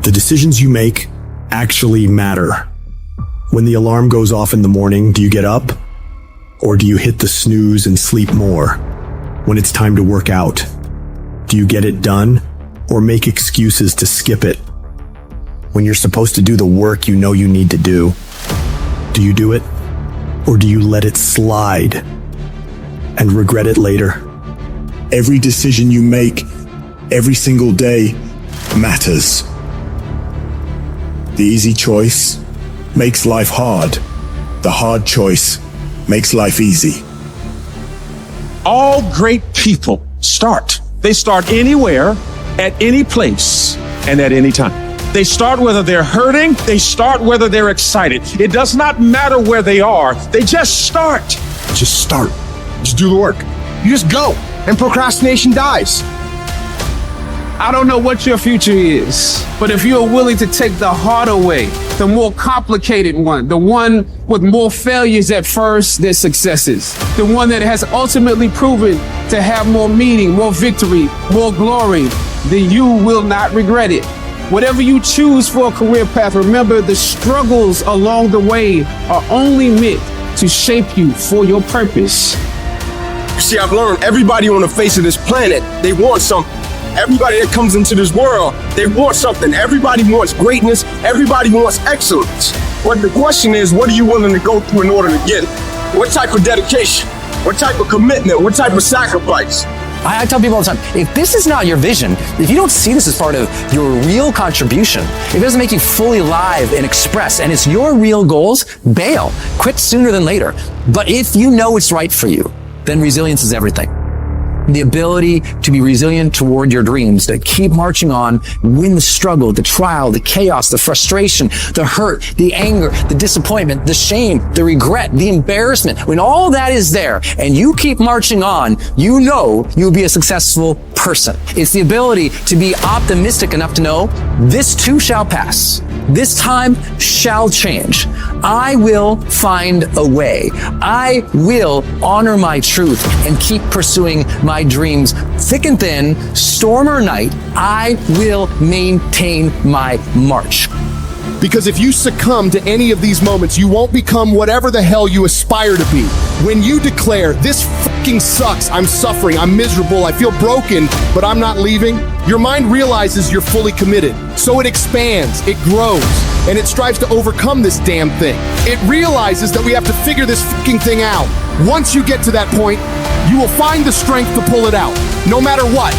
The decisions you make actually matter. When the alarm goes off in the morning, do you get up? Or do you hit the snooze and sleep more? When it's time to work out, do you get it done or make excuses to skip it? When you're supposed to do the work you know you need to do you do it? Or do you let it slide and regret it later? Every decision you make, every single day, matters. The easy choice makes life hard. The hard choice makes life easy. All great people start. They start anywhere, at any place, and at any time. They start whether they're hurting, they start whether they're excited. It does not matter where they are, they just start. Just start. Just do the work. You just go, and procrastination dies. I don't know what your future is, but if you're willing to take the harder way, the more complicated one, the one with more failures at first than successes, the one that has ultimately proven to have more meaning, more victory, more glory, then you will not regret it. Whatever you choose for a career path, remember the struggles along the way are only meant to shape you for your purpose. See, I've learned everybody on the face of this planet, they want something. Everybody that comes into this world, they want something. Everybody wants greatness. Everybody wants excellence. But the question is, what are you willing to go through in order to get it? What type of dedication? What type of commitment? What type of sacrifice? I tell people all the time, if this is not your vision, if you don't see this as part of your real contribution, if it doesn't make you fully alive and express, and it's your real goals, bail. Quit sooner than later. But if you know it's right for you, then resilience is everything. The ability to be resilient toward your dreams, to keep marching on, win the struggle, the trial, the chaos, the frustration, the hurt, the anger, the disappointment, the shame, the regret, the embarrassment. When all that is there and you keep marching on, you know you'll be a successful person. It's the ability to be optimistic enough to know this too shall pass. This time shall change. I will find a way. I will honor my truth and keep pursuing my dreams. Thick and thin, storm or night, I will maintain my march. Because if you succumb to any of these moments, you won't become whatever the hell you aspire to be. When you declare, this fucking sucks, I'm suffering, I'm miserable, I feel broken, but I'm not leaving, your mind realizes you're fully committed. So it expands, it grows, and it strives to overcome this damn thing. It realizes that we have to figure this fucking thing out. Once you get to that point, you will find the strength to pull it out, no matter what.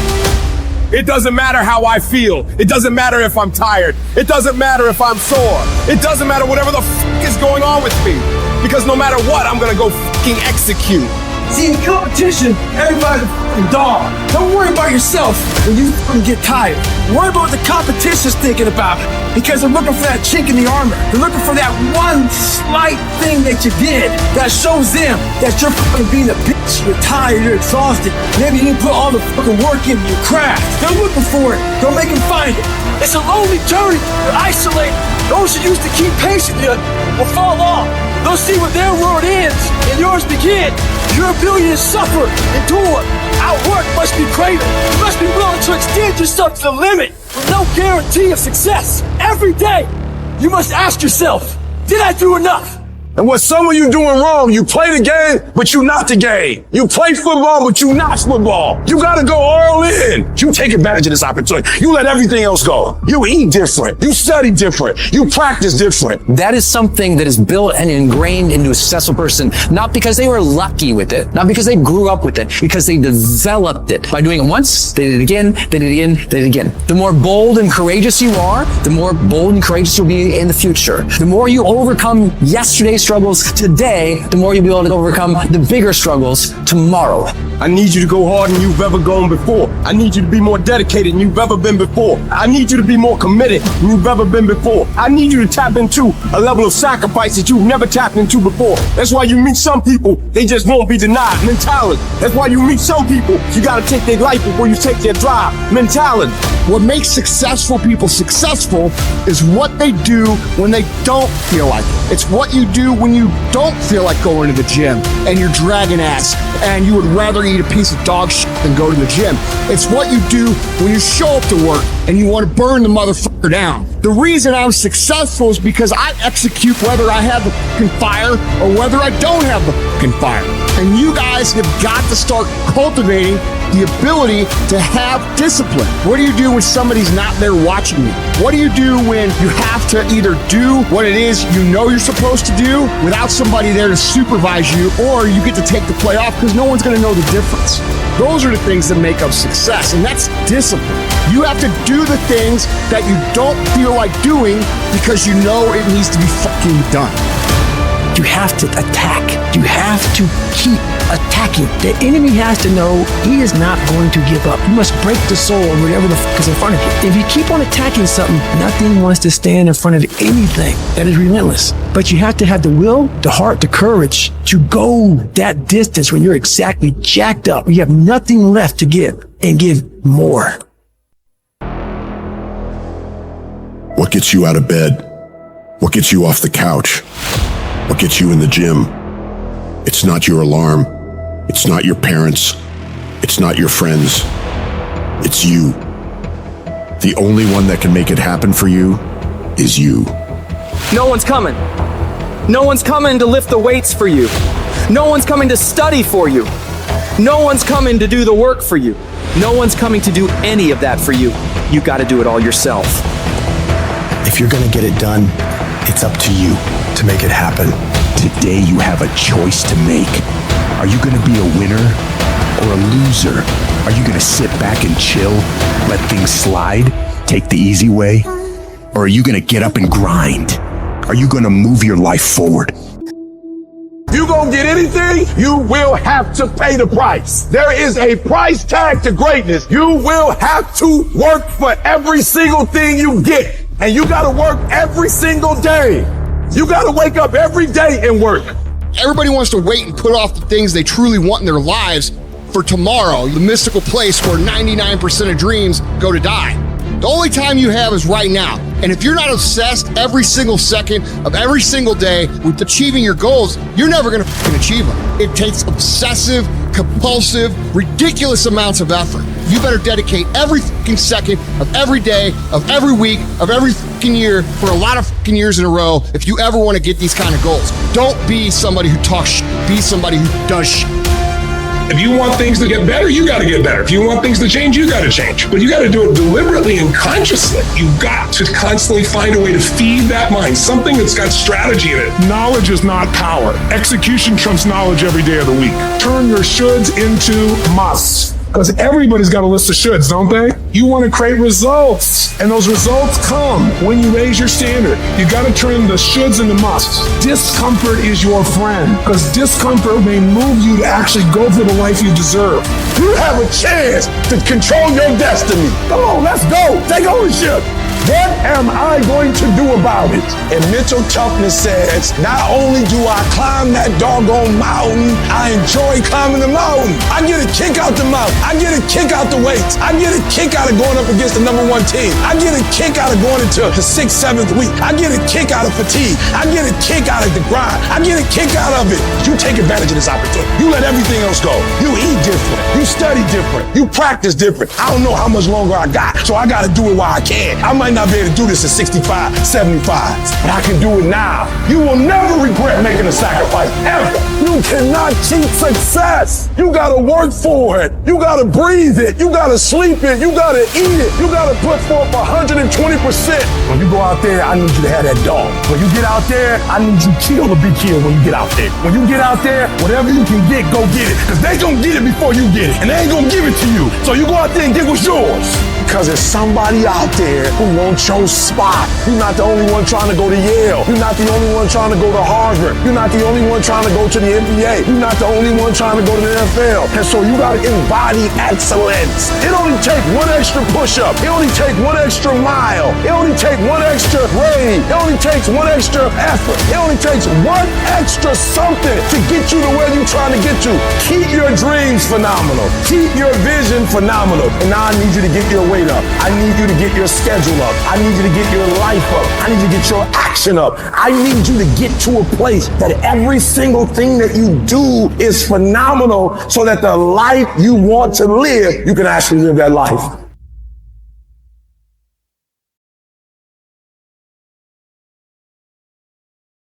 It doesn't matter how I feel. It doesn't matter if I'm tired. It doesn't matter if I'm sore. It doesn't matter whatever the fuck is going on with me. Because no matter what, I'm gonna go fucking execute. See, in competition, everybody's a fucking dog. Don't worry about yourself when you fucking get tired. Worry about what the competition's thinking about, because they're looking for that chink in the armor. They're looking for that one slight thing that you did that shows them that you're fucking being a bitch. You're tired, you're exhausted. Maybe you didn't put all the fucking work into your craft. They're looking for it. Don't make them find it. It's a lonely journey. You're isolated. Those who used to keep pace with you will fall off. They'll see where their road ends and yours begins. Your ability to suffer, endure, outwork must be greater. You must be willing to extend yourself to the limit with no guarantee of success. Every day, you must ask yourself, did I do enough? And what some of you doing wrong, you play the game, but you not the game. You play football, but you not football. You gotta go all in. You take advantage of this opportunity. You let everything else go. You eat different. You study different. You practice different. That is something that is built and ingrained into a successful person, not because they were lucky with it, not because they grew up with it, because they developed it. By doing it once, they did it again, they did it again, they did it again. The more bold and courageous you are, the more bold and courageous you'll be in the future. The more you overcome yesterday's struggles today, the more you'll be able to overcome the bigger struggles tomorrow. I need you to go harder than you've ever gone before. I need you to be more dedicated than you've ever been before. I need you to be more committed than you've ever been before. I need you to tap into a level of sacrifice that you've never tapped into before. That's why you meet some people, they just won't be denied mentality. That's why you meet some people, you gotta take their life before you take their drive mentality. What makes successful people successful is what they do when they don't feel like it. It's what you do when you don't feel like going to the gym and you're dragging ass and you would rather eat a piece of dog shit than go to the gym. It's what you do when you show up to work and you want to burn the motherfucker down. The reason I'm successful is because I execute whether I have the fucking fire or whether I don't have the fucking fire. And you guys have got to start cultivating the ability to have discipline. What do you do when somebody's not there watching you? What do you do when you have to either do what it is you know you're supposed to do without somebody there to supervise you, or you get to take the play off because no one's going to know the difference? Those are the things that make up success, and that's discipline. You have to do the things that you don't feel like doing because you know it needs to be fucking done. You have to attack. You have to keep attacking. The enemy has to know he is not going to give up. You must break the soul of whatever the fuck is in front of you. If you keep on attacking something, nothing wants to stand in front of anything that is relentless. But you have to have the will, the heart, the courage to go that distance when you're exactly jacked up. You have nothing left to give, and give more. What gets you out of bed? What gets you off the couch? What gets you in the gym? It's not your alarm. It's not your parents. It's not your friends. It's you. The only one that can make it happen for you is you. No one's coming. No one's coming to lift the weights for you. No one's coming to study for you. No one's coming to do the work for you. No one's coming to do any of that for you. You gotta do it all yourself. If you're gonna get it done, it's up to you to make it happen. Today you have a choice to make. Are you gonna be a winner or a loser? Are you gonna sit back and chill, let things slide, take the easy way? Or are you gonna get up and grind? Are you gonna move your life forward? If you gonna get anything, you will have to pay the price. There is a price tag to greatness. You will have to work for every single thing you get. And you gotta work every single day. You gotta wake up every day and work. Everybody wants to wait and put off the things they truly want in their lives for tomorrow, the mystical place where 99% of dreams go to die. The only time you have is right now. And if you're not obsessed every single second of every single day with achieving your goals, you're never gonna fucking achieve them. It takes obsessive, compulsive, ridiculous amounts of effort. You better dedicate every fucking second of every day, of every week, of every fucking year for a lot of fucking years in a row if you ever want to get these kind of goals. Don't be somebody who talks shit. Be somebody who does shit. If you want things to get better, you got to get better. If you want things to change, you got to change. But you got to do it deliberately and consciously. You've got to constantly find a way to feed that mind, something that's got strategy in it. Knowledge is not power. Execution trumps knowledge every day of the week. Turn your shoulds into musts. Because everybody's got a list of shoulds, don't they? You want to create results. And those results come when you raise your standard. You got to turn the shoulds into musts. Discomfort is your friend. Because discomfort may move you to actually go for the life you deserve. You have a chance to control your destiny. Come on, let's go. Take ownership. What am I going to do about it? And mental toughness says, not only do I climb that doggone mountain, I enjoy climbing the mountain. I get a kick out the mountain. I get a kick out the weights. I get a kick out of going up against the number one team. I get a kick out of going into the 6th, 7th week. I get a kick out of fatigue. I get a kick out of the grind. I get a kick out of it. You take advantage of this opportunity. You let everything else go. You eat different. You study different. You practice different. I don't know how much longer I got, so I got to do it while I can. I might not be able to do this at 65, 75, but I can do it now. You will never regret making a sacrifice, ever. You cannot cheat success. You gotta work for it. You gotta breathe it. You gotta sleep it. You gotta eat it. You gotta put forth 120%. When you go out there, I need you to have that dog. When you get out there, I need you to kill or be killed when you get out there. When you get out there, whatever you can get, go get it. Because they gonna get it before you get it. And they ain't gonna give it to you. So you go out there and get what's yours. Because there's somebody out there who wants your spot. You're not the only one trying to go to Yale. You're not the only one trying to go to Harvard. You're not the only one trying to go to the NBA. You're not the only one trying to go to the NFL. And so you got to embody excellence. It only takes one extra push-up. It only takes one extra mile. It only takes one extra raid. It only takes one extra effort. It only takes one extra something to get you to where you're trying to get to. Keep your dreams phenomenal. Keep your vision phenomenal. And now I need you to get your weight up. I need you to get your schedule up. I need you to get your life up. I need you to get your action up. I need you to get to a place that every single thing that you do is phenomenal so that the life you want to live, you can actually live that life.